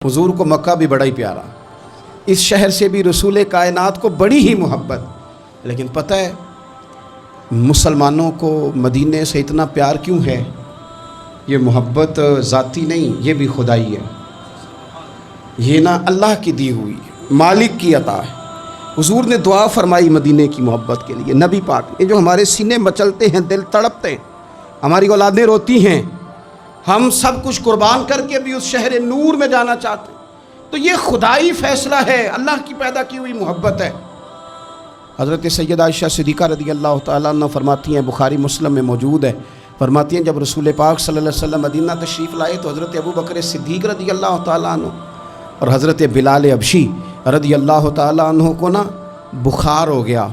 हुजूर को मक्का भी बड़ा ही प्यारा, इस शहर से भी रसूल कायनात को बड़ी ही मोहब्बत। लेकिन पता है मुसलमानों को मदीने से इतना प्यार क्यों है? ये मोहब्बत ज़ाती नहीं, ये भी खुदाई है। ये ना अल्लाह की दी हुई मालिक की अता है। हुजूर ने दुआ फरमाई मदीने की मोहब्बत के लिए। नबी पाक ने जो हमारे सीने मचलते हैं, दिल तड़पते हैं, हमारी औलादें रोती हैं, हम सब कुछ कुर्बान करके भी उस शहर नूर में जाना चाहते हैं, तो ये खुदाई फ़ैसला है, अल्लाह की पैदा की हुई मोहब्बत है। हज़रत सैयदा आयशा सिद्दीक़ा रज़ी अल्लाह तआला अन्हा फरमाती हैं, बुखारी मुस्लिम में मौजूद है, फरमाती हैं जब रसूल पाक सल्लल्लाहु अलैहि वसल्लम मदीना तशरीफ़ लाए तो हज़रत अबू बकर सिद्दीक़ रज़ी अल्लाह तआला अन्हु और हज़रत बिलाल अबशी रज़ी अल्लाह तआला अन्हु को ना बुखार हो गया।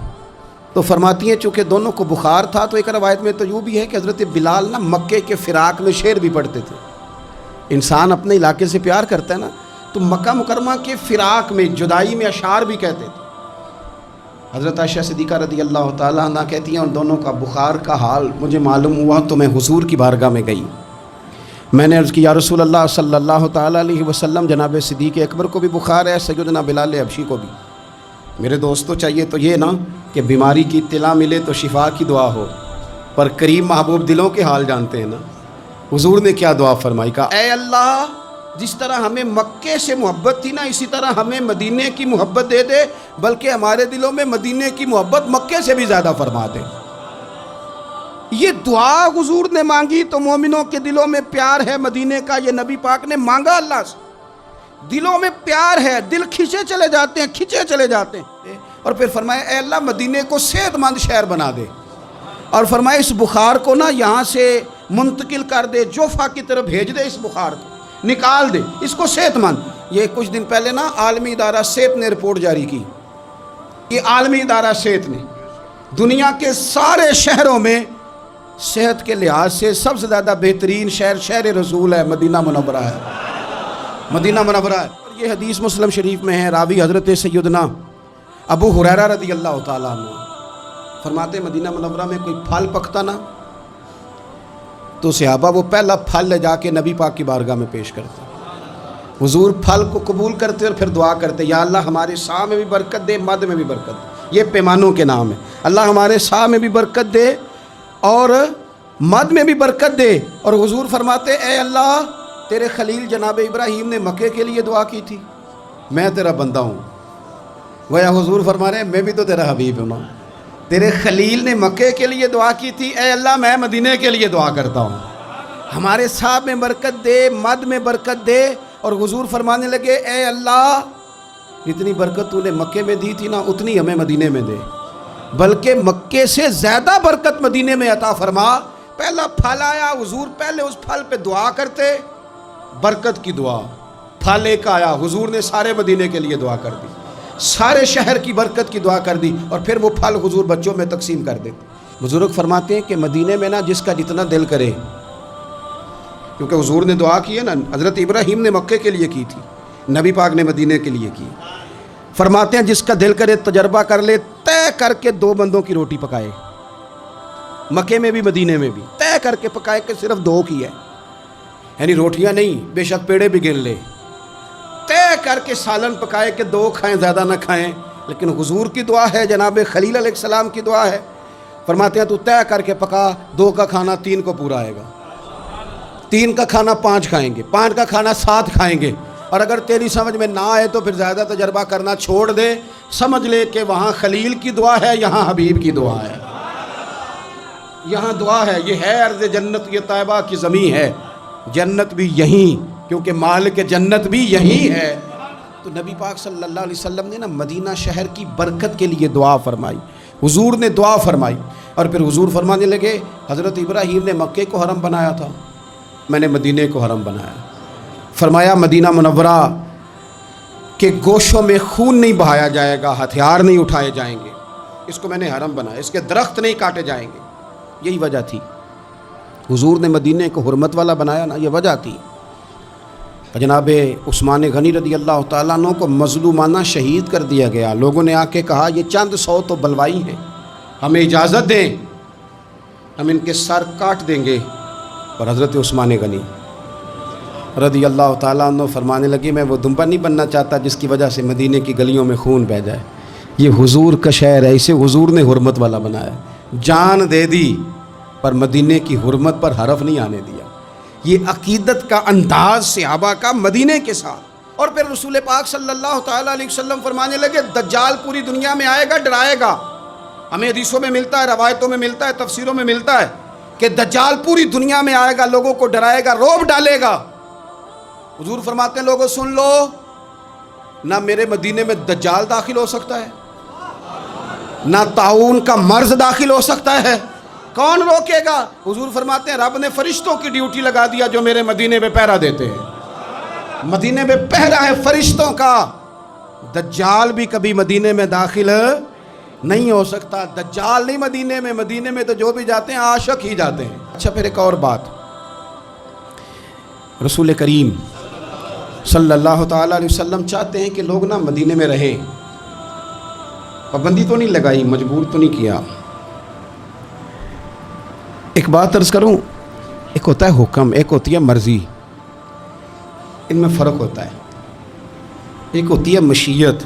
तो फरमाती हैं चूँकि दोनों को बुखार था, तो एक रवायत में तो यूँ भी है कि हज़रत बिलाल ना मक्के के फ़िराक में शेर भी पढ़ते थे। इंसान अपने इलाके से प्यार करता है ना, तो मक्का मुकरमा के फ़िराक में जुदाई में अशार भी कहते थे। हज़रत आयशा सिद्दीक़ा रज़ी अल्लाह तआला अन्हा कहती हैं, और दोनों का बुखार का हाल मुझे मालूम हुआ तो मैं हुजूर की बारगाह में गई। मैंने अर्ज़ की या रसूल अल्लाह सल्लल्लाहु तआला अलैहि वसल्लम, जनाब सिद्दीक़ अकबर को भी बुखार है, सैयदना बिलाल अबशी को भी। मेरे दोस्तों चाहिए तो ये ना कि बीमारी की इत्तिला मिले तो शिफा की दुआ हो, पर करीम महबूब दिलों के हाल जानते हैं ना। हुजूर ने क्या दुआ फरमाई, कहा ऐ अल्लाह, जिस तरह हमें मक्के से मोहब्बत थी ना, इसी तरह हमें मदीने की मोहब्बत दे दे, बल्कि हमारे दिलों में मदीने की मोहब्बत मक्के से भी ज़्यादा फरमा दे। ये दुआ हुजूर ने मांगी तो मोमिनों के दिलों में प्यार है मदीने का, ये नबी पाक ने मांगा अल्लाह से। दिलों में प्यार है, दिल खींचे चले जाते हैं, खींचे चले जाते हैं। और फिर फरमाया ऐ अल्लाह, मदीने को सेहतमंद शहर बना दे, और फरमाया इस बुखार को ना यहाँ से मुंतकिल कर दे, जोफा की तरफ भेज दे, इस बुखार को निकाल दे, इसको सेहतमंद। ये कुछ दिन पहले ना आलमी इदारा सेहत ने रिपोर्ट जारी की। ये आलमी इदारा सेहत ने दुनिया के सारे शहरों में सेहत के लिहाज से सबसे ज़्यादा बेहतरीन शहर शहर रसूल है, मदीना मुनव्वरा है, मदीना मुनव्वरा है। और ये हदीस मुस्लिम शरीफ में है, रावी हज़रत सैयदना अबू हुरैरा रज़ी अल्लाह तआला अन्हु फरमाते मदीना मुनव्वरा में कोई फल पकता ना, तो सहाबा वो पहला फल ले जाके नबी पाक की बारगाह में पेश करते। हुजूर फल को कबूल करते और फिर दुआ करते, या अल्लाह हमारे शाह में भी बरकत दे, मद में भी बरकत दे। ये पैमानों के नाम है, अल्लाह हमारे शाह में भी बरकत दे और मद में भी बरकत दे। और हुजूर फरमाते ऐ अल्लाह, तेरे खलील जनाब इब्राहीम ने मक्के के लिए दुआ की थी, मैं तेरा बंदा हूँ। वह हुजूर फरमा रहे मैं भी तो तेरा हबीब हूँ ना। तेरे खलील ने मक्के के लिए दुआ की थी, ऐ अल्लाह मैं मदीने के लिए दुआ करता हूँ, हमारे साहब में बरकत दे, मद में बरकत दे। और हुजूर फरमाने लगे ऐ अल्लाह, इतनी बरकत तूने मक्के में दी थी ना, उतनी हमें मदीने में दे, बल्कि मक्के से ज़्यादा बरकत मदीने में अता फरमा। पहला फल आया, हुजूर पहले उस फल पे दुआ करते, बरकत की दुआ। फल एक आया, हुजूर ने सारे मदीने के लिए दुआ कर दी, सारे शहर की बरकत की दुआ कर दी, और फिर वो फल हुजूर बच्चों में तकसीम कर देते। बुजुर्ग फरमाते हैं कि मदीने में ना जिसका जितना दिल करे, क्योंकि हुजूर ने दुआ की है ना, हज़रत इब्राहीम ने मक्के के लिए की थी, नबी पाक ने मदीने के लिए की। फरमाते हैं जिसका दिल करे तजर्बा कर ले, तय करके 2 बंदों की रोटी पकाए, मक्के में भी मदीने में भी तय करके पकाए कि सिर्फ 2 की है, यानी रोटियां नहीं, बेशक पेड़े भी गिन ले, तय करके सालन पकाए कि 2 खाएं, ज़्यादा ना खाएं। लेकिन हुजूर की दुआ है, जनाब खलील अलैहिस्सलाम की दुआ है, फरमाते हैं तू तय करके पका, 2 का खाना 3 को पूरा आएगा, 3 का खाना 5 खाएंगे, 5 का खाना 7 खाएंगे। और अगर तेरी समझ में ना आए तो फिर ज़्यादा तजर्बा करना छोड़ दे, समझ ले कि वहाँ खलील की दुआ है, यहाँ हबीब की दुआ है, यहाँ दुआ है। ये है अर्ज़ जन्नत, ये तैबा की ज़मीं है, जन्नत भी यहीं, क्योंकि मालिक जन्नत भी यहीं है। तो नबी पाक सल्लल्लाहु अलैहि वसल्लम ने ना मदीना शहर की बरकत के लिए दुआ फरमाई, हुजूर ने दुआ फरमाई। और फिर हुजूर फरमाने लगे हज़रत इब्राहीम ने मक्के को हरम बनाया था, मैंने मदीने को हरम बनाया। फरमाया मदीना मुनव्वरा के गोशों में खून नहीं बहाया जाएगा, हथियार नहीं उठाए जाएंगे, इसको मैंने हरम बनाया, इसके दरख्त नहीं काटे जाएंगे। यही वजह थी हुजूर ने मदीने को हुर्मत वाला बनाया ना, ये वजह थी। जनाब उस्मान गनी रज़ी अल्लाह तआला अन्हु को मज़लूमाना शहीद कर दिया गया। लोगों ने आके कहा ये चंद 100 तो बलवाई हैं, हमें इजाज़त दें, हम इनके सर काट देंगे। और हज़रत उस्मान गनी رضی اللہ تعالیٰ عنہ فرمانے لگی میں وہ دمبا نہیں بننا چاہتا جس کی وجہ سے مدینے کی گلیوں میں خون بہہ جائے. یہ حضور کا شہر ہے، اسے حضور نے حرمت والا بنایا. جان دے دی پر مدینے کی حرمت پر حرف نہیں آنے دیا. یہ عقیدت کا انداز صحابہ کا مدینے کے ساتھ. اور پھر رسول پاک صلی اللہ تعالیٰ علیہ وسلم فرمانے لگے دجال پوری دنیا میں آئے گا، ڈرائے گا. ہمیں حدیثوں میں ملتا ہے، روایتوں میں ملتا ہے، تفسیروں میں ملتا ہے کہ دجال پوری دنیا میں آئے گا، لوگوں کو ڈرائے گا، رعب ڈالے گا. حضور فرماتے ہیں لوگوں سن لو، نہ میرے مدینے میں دجال داخل ہو سکتا ہے، نہ طاعون کا مرض داخل ہو سکتا ہے. کون روکے گا؟ حضور فرماتے ہیں رب نے فرشتوں کی ڈیوٹی لگا دیا جو میرے مدینے میں پہرا دیتے ہیں. مدینے میں پہرا ہے فرشتوں کا. دجال بھی کبھی مدینے میں داخل نہیں ہو سکتا. دجال نہیں مدینے میں، مدینے میں تو جو بھی جاتے ہیں عاشق ہی جاتے ہیں. اچھا پھر ایک اور بات، رسول کریم صلی اللہ تعالیٰ علیہ وسلم چاہتے ہیں کہ لوگ نا مدینے میں رہیں. پابندی تو نہیں لگائی، مجبور تو نہیں کیا. ایک بات عرض کروں، ایک ہوتا ہے حکم، ایک ہوتی ہے مرضی. ان میں فرق ہوتا ہے. ایک ہوتی ہے مشیت،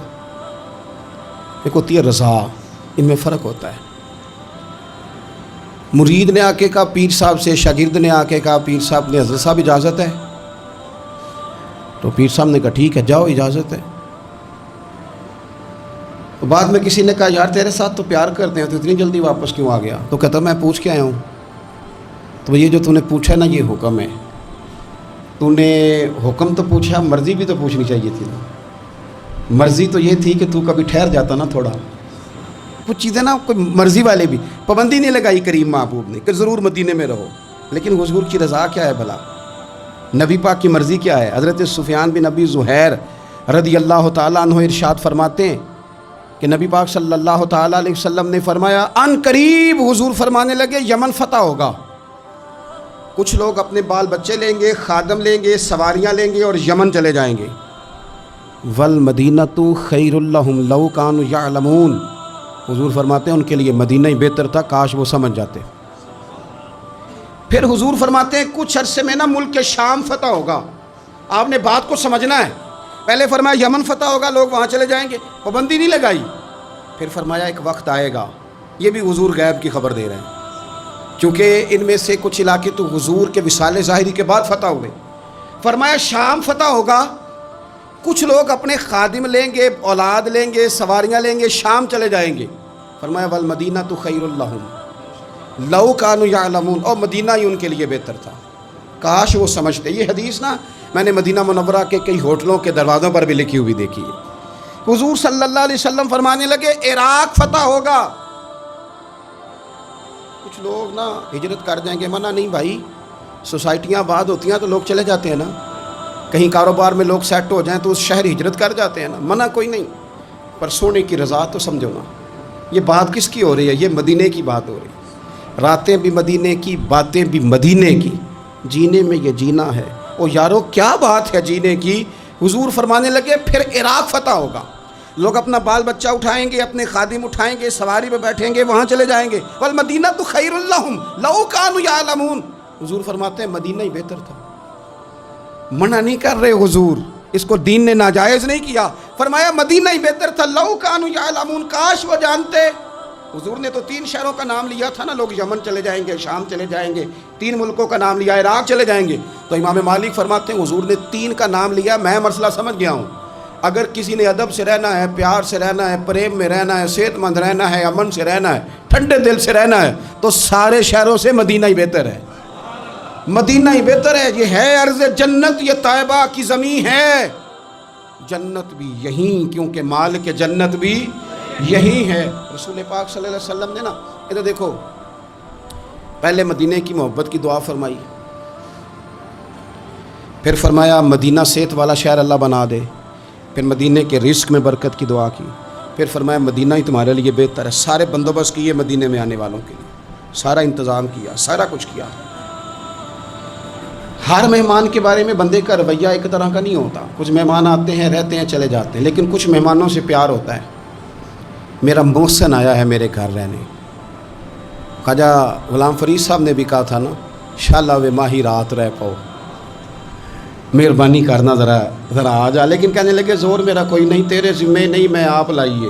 ایک ہوتی ہے رضا. ان میں فرق ہوتا ہے. مرید نے آ کے کہا پیر صاحب سے، شاگرد نے آ کے کہا پیر صاحب نے حضرت صاحب اجازت ہے، تو پیر صاحب نے کہا ٹھیک ہے جاؤ اجازت ہے. تو بعد میں کسی نے کہا یار تیرے ساتھ تو پیار کرتے ہیں تو اتنی جلدی واپس کیوں آ گیا؟ تو کہتا میں پوچھ کے آیا ہوں. تو یہ جو تو نے پوچھا نا یہ حکم ہے. تو نے حکم تو پوچھا، مرضی بھی تو پوچھنی چاہیے تھی نا. مرضی تو یہ تھی کہ تو کبھی ٹھہر جاتا نا تھوڑا. کچھ چیزیں نا کوئی مرضی والے بھی، پابندی نہیں لگائی کریم محبوب نے کہ ضرور مدینے میں رہو. لیکن حضور کی رضا کیا ہے بھلا؟ نبی پاک کی مرضی کیا ہے؟ حضرت سفیان بن ابی زہیر رضی اللہ تعالیٰ عنہ ارشاد فرماتے ہیں کہ نبی پاک صلی اللہ تعالیٰ علیہ وسلم نے فرمایا ان قریب، حضور فرمانے لگے یمن فتح ہوگا. کچھ لوگ اپنے بال بچے لیں گے، خادم لیں گے، سواریاں لیں گے اور یمن چلے جائیں گے. والمدینۃ خیر لہم لو کانوا یعلمون، حضور فرماتے ہیں ان کے لیے مدینہ ہی بہتر تھا، کاش وہ سمجھ جاتے. پھر حضور فرماتے ہیں کچھ عرصے میں نا ملک شام فتح ہوگا. آپ نے بات کو سمجھنا ہے. پہلے فرمایا یمن فتح ہوگا، لوگ وہاں چلے جائیں گے، پابندی نہیں لگائی. پھر فرمایا ایک وقت آئے گا، یہ بھی حضور غیب کی خبر دے رہے ہیں چونکہ ان میں سے کچھ علاقے تو حضور کے وصال ظاہری کے بعد فتح ہوئے. فرمایا شام فتح ہوگا، کچھ لوگ اپنے خادم لیں گے، اولاد لیں گے، سواریاں لیں گے، شام چلے جائیں گے. فرمایا والمدینۃ خیر لہم لو کانوا یعلمون، اور مدینہ ہی ان کے لیے بہتر تھا، کاش وہ سمجھتے. یہ حدیث نا میں نے مدینہ منورہ کے کئی ہوٹلوں کے دروازوں پر بھی لکھی ہوئی دیکھی ہے. حضور صلی اللہ علیہ وسلم فرمانے لگے عراق فتح ہوگا. کچھ لوگ نا ہجرت کر جائیں گے، منع نہیں بھائی، سوسائٹیاں آباد ہوتی ہیں تو لوگ چلے جاتے ہیں نا. کہیں کاروبار میں لوگ سیٹ ہو جائیں تو اس شہر ہجرت کر جاتے ہیں نا، منع کوئی نہیں. پر سونے کی رضا تو سمجھو نا. یہ بات کس کی ہو رہی ہے؟ یہ مدینے کی بات ہو رہی ہے. راتیں بھی مدینے کی، باتیں بھی مدینے کی. جینے میں یہ جینا ہے. او یارو کیا بات ہے جینے کی. حضور فرمانے لگے پھر عراق فتح ہوگا، لوگ اپنا بال بچہ اٹھائیں گے، اپنے خادم اٹھائیں گے، سواری پہ بیٹھیں گے، وہاں چلے جائیں گے. والمدینۃ خیر لہم لو کانوا یعلمون، حضور فرماتے ہیں مدینہ ہی بہتر تھا. منع نہیں کر رہے حضور، اس کو دین نے ناجائز نہیں کیا. فرمایا مدینہ ہی بہتر تھا لو کانوا یعلمون، کاش وہ جانتے. حضور نے تو 3 شہروں کا نام لیا تھا نا، لوگ یمن چلے جائیں گے، شام چلے جائیں گے. 3 ملکوں کا نام لیا، عراق چلے جائیں گے. تو امام مالک فرماتے ہیں حضور نے 3 کا نام لیا، میں مسئلہ سمجھ گیا ہوں. اگر کسی نے ادب سے رہنا ہے، پیار سے رہنا ہے، پریم میں رہنا ہے، صحت مند رہنا ہے، امن سے رہنا ہے، ٹھنڈے دل سے رہنا ہے، تو سارے شہروں سے مدینہ ہی بہتر ہے. مدینہ ہی بہتر ہے. یہ ہے ارض جنت، یہ طیبہ کی زمین ہے. جنت بھی یہیں، کیونکہ مالک جنت بھی یہی ہے. رسول پاک صلی اللہ علیہ وسلم نے نا ادھر دیکھو، پہلے مدینے کی محبت کی دعا فرمائی، پھر فرمایا مدینہ صحت والا شہر اللہ بنا دے، پھر مدینے کے رزق میں برکت کی دعا کی، پھر فرمایا مدینہ ہی تمہارے لیے بہتر ہے. سارے بندوبست کیے مدینے میں آنے والوں کے لیے، سارا انتظام کیا، سارا کچھ کیا. ہر مہمان کے بارے میں بندے کا رویہ ایک طرح کا نہیں ہوتا. کچھ مہمان آتے ہیں، رہتے ہیں، چلے جاتے ہیں، لیکن کچھ مہمانوں سے پیار ہوتا ہے. میرا محسن آیا ہے میرے گھر رہنے. خواجہ غلام فرید صاحب نے بھی کہا تھا نا، شالا و ماہی رات رہ پاؤ. مہربانی کرنا ذرا آ جا، لیکن کہنے لگے زور میرا کوئی نہیں، تیرے ذمے نہیں، میں آپ لائیے۔